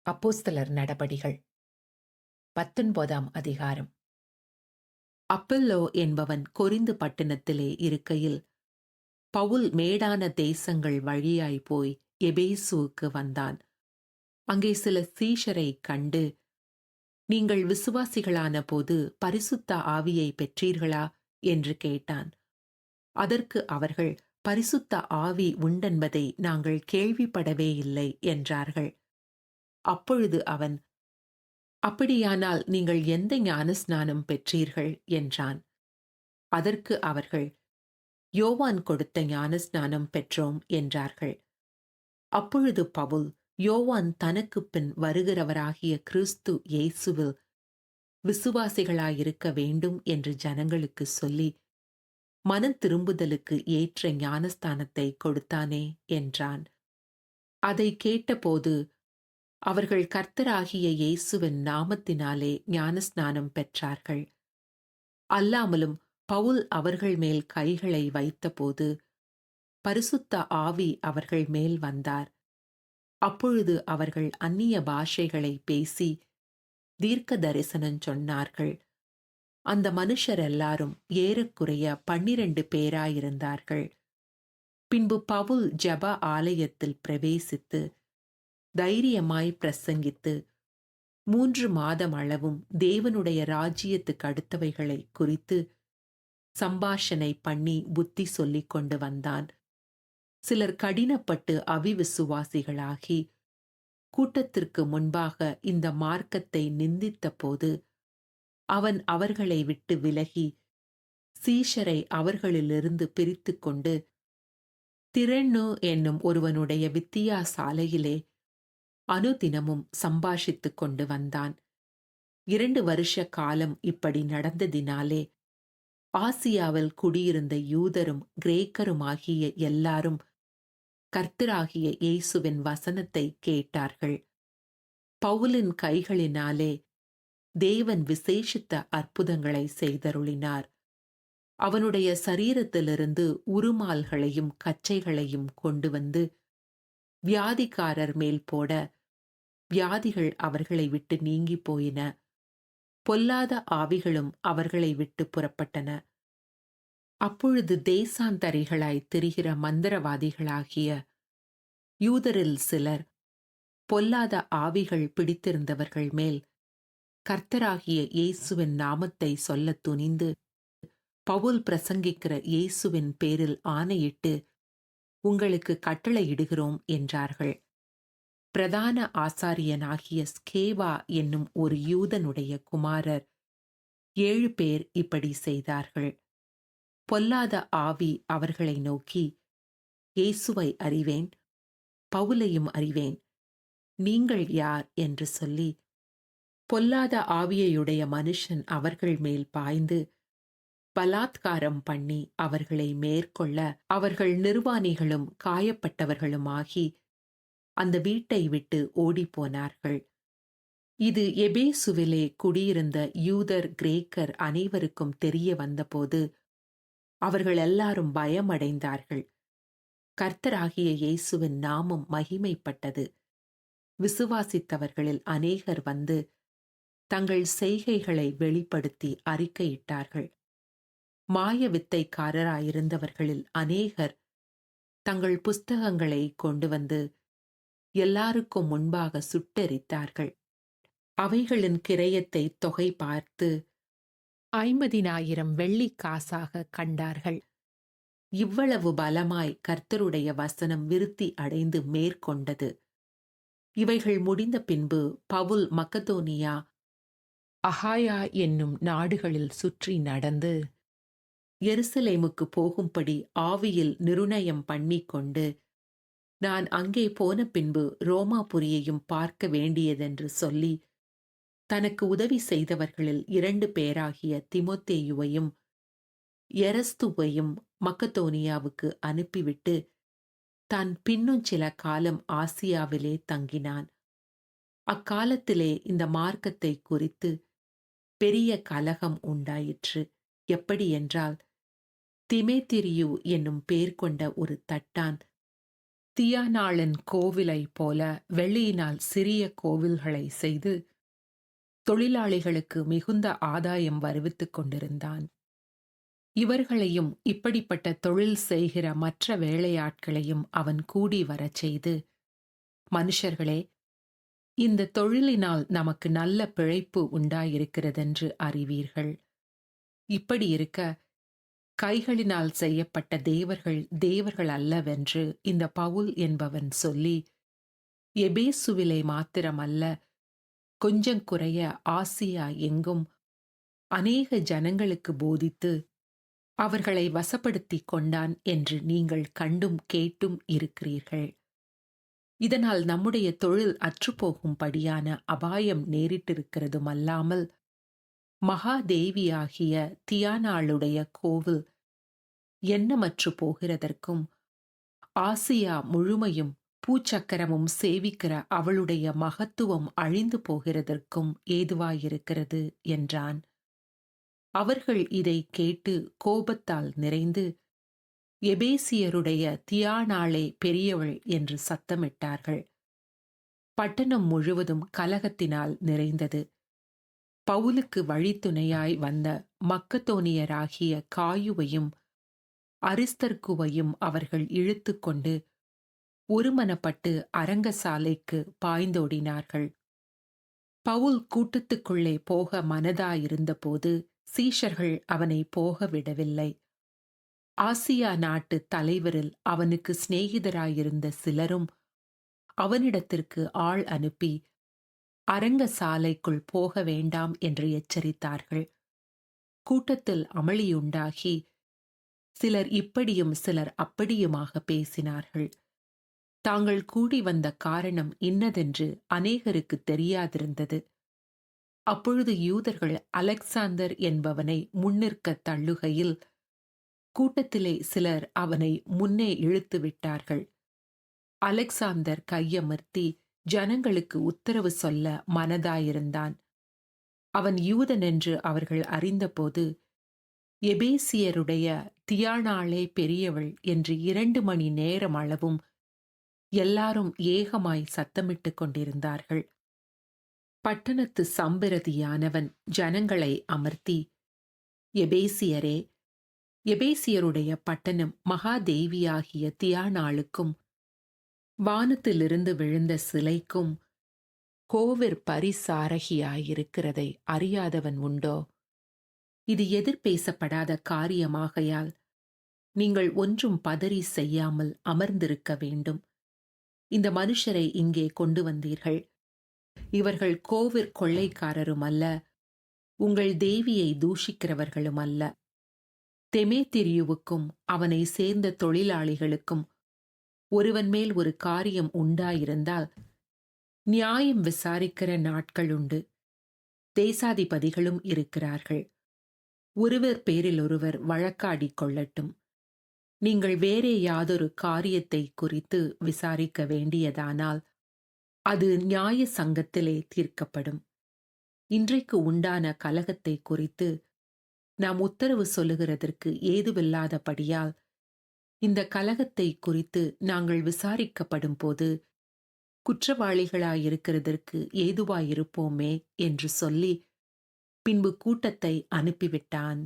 அப்போஸ்தலர் நடபடிகள் 19ஆம் அதிகாரம். அப்பல்லோ என்பவன் கொரிந்து பட்டணத்திலே இருக்கையில், பவுல் மேடான தேசங்கள் வழியாய் போய் எபேசுவுக்கு வந்தான். அங்கே சில சீஷரைக் கண்டு, நீங்கள் விசுவாசிகளான போது பரிசுத்த ஆவியை பெற்றீர்களா என்று கேட்டான். அதற்கு அவர்கள், பரிசுத்த ஆவி உண்டென்பதை நாங்கள் கேள்விப்படவே இல்லை என்றார்கள். அப்பொழுது அவன், அப்படியானால் நீங்கள் எந்த ஞானஸ்நானம் பெற்றீர்கள் என்றான். அதற்கு அவர்கள், யோவான் கொடுத்த ஞானஸ்நானம் பெற்றோம் என்றார்கள். அப்பொழுது பவுல், யோவான் தனக்குப் பின் வருகிறவராகிய கிறிஸ்து இயேசுவில் விசுவாசிகளாயிருக்க வேண்டும் என்று ஜனங்களுக்கு சொல்லி, மனம் திரும்புதலுக்கு ஏற்ற ஞானஸ்தானத்தை கொடுத்தானே என்றான். அதை கேட்டபோது அவர்கள் கர்த்தராகிய இயேசுவின் நாமத்தினாலே ஞானஸ்நானம் பெற்றார்கள். அல்லாமலும் பவுல் அவர்கள் மேல் கைகளை வைத்தபோது பரிசுத்த ஆவி அவர்கள் மேல் வந்தார். அப்பொழுது அவர்கள் அந்நிய பாஷைகளை பேசி தீர்க்க தரிசனம் சொன்னார்கள். அந்த மனுஷர் எல்லாரும் ஏறக்குறைய 12 பேராயிருந்தார்கள். பின்பு பவுல் ஜெப ஆலயத்தில் பிரவேசித்து தைரியமாய் பிரசங்கித்து 3 மாதம் அளவும் தேவனுடைய ராஜ்யத்துக்கு அடுத்தவைகளை குறித்து சம்பாஷணை பண்ணி புத்தி சொல்லிக் கொண்டு வந்தான். சிலர் கடினப்பட்டு அவிவிசுவாசிகளாகி கூட்டத்திற்கு முன்பாக இந்த மார்க்கத்தை நிந்தித்த போது அவன் அவர்களை விட்டு விலகி சீஷரை அவர்களிலிருந்து பிரித்து கொண்டு திரென்னு என்னும் ஒருவனுடைய வித்தியாசாலையிலே அனுதினமும் சம்பாஷித்துக் கொண்டு வந்தான். 2 வருஷ காலம் இப்படி நடந்ததினாலே ஆசியாவில் குடியிருந்த யூதரும் கிரேக்கருமாகிய எல்லாரும் கர்த்தராகிய இயேசுவின் வசனத்தை கேட்டார்கள். பவுலின் கைகளினாலே தேவன் விசேஷித்த அற்புதங்களை செய்தருளினார். அவனுடைய சரீரத்திலிருந்து உருமால்களையும் கச்சைகளையும் கொண்டு வந்து வியாதிக்காரர் மேல் போட வியாதிகள் அவர்களை விட்டு நீங்கி போயின. பொல்லாத ஆவிகளும் அவர்களை விட்டு புறப்பட்டன. அப்பொழுது தேசாந்தரிகளாய் திரிகிற மந்திரவாதிகளாகிய யூதரில் சிலர் பொல்லாத ஆவிகள் பிடித்திருந்தவர்கள் மேல் கர்த்தராகிய இயேசுவின் நாமத்தை சொல்லத் துணிந்து பவுல் பிரசங்கிக்கிற இயேசுவின் பேரில் ஆணையிட்டு உங்களுக்கு கட்டளையிடுகிறோம் என்றார்கள். பிரதான ஆசாரியனாகிய ஸ்கேவா என்னும் ஒரு யூதனுடைய குமாரர் 7 பேர் இப்படி செய்தார்கள். பொல்லாத ஆவி அவர்களை நோக்கி, இயேசுவை அறிவேன், பவுலையும் அறிவேன், நீங்கள் யார் என்று சொல்லி பொல்லாத ஆவியையுடைய மனுஷன் அவர்கள் மேல் பாய்ந்து பலாத்காரம் பண்ணி அவர்களை மேற்கொள்ள அவர்கள் நிர்வாணிகளும் காயப்பட்டவர்களுமாகி அந்த வீட்டை விட்டு ஓடிப்போனார்கள். இது எபேசுவிலே குடியிருந்த யூதர் கிரேக்கர் அனைவருக்கும் தெரிய வந்தபோது அவர்கள் எல்லாரும் பயமடைந்தார்கள். கர்த்தராகிய இயேசுவின் நாமம் மகிமைப்பட்டது. விசுவாசித்தவர்களில் அநேகர் வந்து தங்கள் செய்கைகளை வெளிப்படுத்தி அறிக்கையிட்டார்கள். மாய வித்தைக்காரராயிருந்தவர்களில் அநேகர் தங்கள் புஸ்தகங்களை கொண்டு வந்து எல்லாருக்கும் முன்பாக சுட்டெரித்தார்கள். அவைகளின் கிரயத்தை தொகை பார்த்து 50,000 வெள்ளிக் காசாக கண்டார்கள். இவ்வளவு பலமாய் கர்த்தருடைய வசனம் விருத்தி அடைந்து மேற்கொண்டது. இவைகள் முடிந்த பின்பு பவுல் மக்கதோனியா, அகாயா என்னும் நாடுகளில் சுற்றி நடந்து எருசலேமுக்கு போகும்படி ஆவியில் நிருணயம் பண்ணிக்கொண்டு, நான் அங்கே போன பின்பு ரோமாபுரியையும் பார்க்க வேண்டியதென்று சொல்லி தனக்கு உதவி செய்தவர்களில் 2 பேராகிய தீமோத்தேயுவையும் எரஸ்துவையும் மக்கதோனியாவுக்கு அனுப்பிவிட்டு தான் பின்னும் சில காலம் ஆசியாவிலே தங்கினான். அக்காலத்திலே இந்த மார்க்கத்தை குறித்து பெரிய கலகம் உண்டாயிற்று. எப்படி என்றால், திமேத்திரியு என்னும் பேர் கொண்ட ஒரு தட்டான் தியானாளன் கோவிலைப் போல வெள்ளியினால் சிறிய கோவில்களை செய்து தொழிலாளிகளுக்கு மிகுந்த ஆதாயம் வருவித்துக் கொண்டிருந்தான். இவர்களையும் இப்படிப்பட்ட தொழில் செய்கிற மற்ற வேலையாட்களையும் அவன் கூடி வரச் செய்து, மனுஷர்களே, இந்த தொழிலினால் நமக்கு நல்ல பிழைப்பு உண்டாயிருக்கிறதென்று அறிவீர்கள். இப்படி இருக்க, கைகளினால் செய்யப்பட்ட தேவர்கள் தேவர்கள் அல்லவென்று இந்த பவுல் என்பவன் சொல்லி, எபேசுவிலே மாத்திரமல்ல, கொஞ்சம் குறைய ஆசியா எங்கும் அநேக ஜனங்களுக்கு போதித்து அவர்களை வசப்படுத்திக் கொண்டான் என்று நீங்கள் கண்டும் கேட்டும் இருக்கிறீர்கள். இதனால் நம்முடைய தொழில் அற்றுப்போகும்படியான அபாயம் நேரிட்டிருக்கிறதுமல்லாமல், மகாதேவியாகிய தியானாளுடைய கோவில் எண்ணமற்று போகிறதற்கும், ஆசியா முழுமையும் பூச்சக்கரமும் சேவிக்கிற அவளுடைய மகத்துவம் அழிந்து போகிறதற்கும் ஏதுவாயிருக்கிறது என்றான். அவர்கள் இதை கேட்டு கோபத்தால் நிறைந்து, எபேசியருடைய தியானாளே பெரியவள் என்று சத்தமிட்டார்கள். பட்டணம் முழுவதும் கலகத்தினால் நிறைந்தது. பவுலுக்கு வழித்துணையாய் வந்த மக்கதோனியராகிய காயுவையும் அரிஸ்தர்க்குவையும் அவர்கள் இழுத்துக்கொண்டு ஒருமனப்பட்டு அரங்கசாலைக்கு பாய்ந்தோடினார்கள். பவுல் கூட்டத்துக்குள்ளே போக மனதாயிருந்தபோது சீஷர்கள் அவனை போக விடவில்லை. ஆசியா நாட்டு தலைவரில் அவனுக்கு சிநேகிதராயிருந்த சிலரும் அவனிடத்திற்கு ஆள் அனுப்பி அரங்கசாலைக்குள் போக வேண்டாம் என்று எச்சரித்தார்கள். கூட்டத்தில் அமளியுண்டாகி சிலர் இப்படியும் சிலர் அப்படியுமாக பேசினார்கள். தாங்கள் கூடி வந்த காரணம் இன்னதென்று அநேகருக்கு தெரியாதிருந்தது. அப்பொழுது யூதர்கள் அலெக்சாந்தர் என்பவனை முன்னிற்க தள்ளுகையில் கூட்டத்திலே சிலர் அவனை முன்னே இழுத்து விட்டார்கள். அலெக்சாந்தர் கையமர்த்தி ஜனங்களுக்கு உத்தரவு சொல்ல மனதாயிருந்தான். அவன் யூதனென்று அவர்கள் அறிந்தபோது, எபேசியருடைய தியானாளே பெரியவள் என்று 2 மணி நேரம் அளவும் எல்லாரும் ஏகமாய் சத்தமிட்டுக் கொண்டிருந்தார்கள். பட்டணத்து சம்பிரதியானவன் ஜனங்களை அமர்த்தி, எபேசியரே, எபேசியருடைய பட்டணம் மகாதேவியாகிய தியானாளுக்கும் வானத்திலிருந்து விழுந்த சிலைக்கும் கோவிற் பரிசாரகியாயிருக்கிறதை அறியாதவன் உண்டோ? இது எதிர்பேசப்படாத காரியமாகையால் நீங்கள் ஒன்றும் பதறி செய்யாமல் அமர்ந்திருக்க வேண்டும். இந்த மனுஷரை இங்கே கொண்டு வந்தீர்கள். இவர்கள் கோவிற் கொள்ளைக்காரரும் அல்ல, உங்கள் தேவியை தூஷிக்கிறவர்களும் அல்ல. தெமேத்திரியுவுக்கும் அவனை சேர்ந்த தொழிலாளிகளுக்கும் ஒருவன் மேல் ஒரு காரியம் உண்டாயிருந்தால் நியாயம் விசாரிக்கிற நாட்கள் உண்டு. தேசாதிபதிகளும் இருக்கிறார்கள். ஒருவர் பேரில் ஒருவர் வழக்காடிக் கொள்ளட்டும். நீங்கள் வேறே யாதொரு காரியத்தை குறித்து விசாரிக்க வேண்டியதானால் அது நியாய சங்கத்திலே தீர்க்கப்படும். இன்றைக்கு உண்டான கலகத்தை குறித்து நாம் உத்தரவு சொல்லுகிறதற்கு ஏதுவில்லாதபடியால் இந்த கலகத்தை குறித்து நாங்கள் விசாரிக்கப்படும் போது குற்றவாளிகளாயிருக்கிறதற்கு ஏதுவாயிருப்போமே என்று சொல்லி பின்பு கூட்டத்தை அனுப்பிவிட்டான்.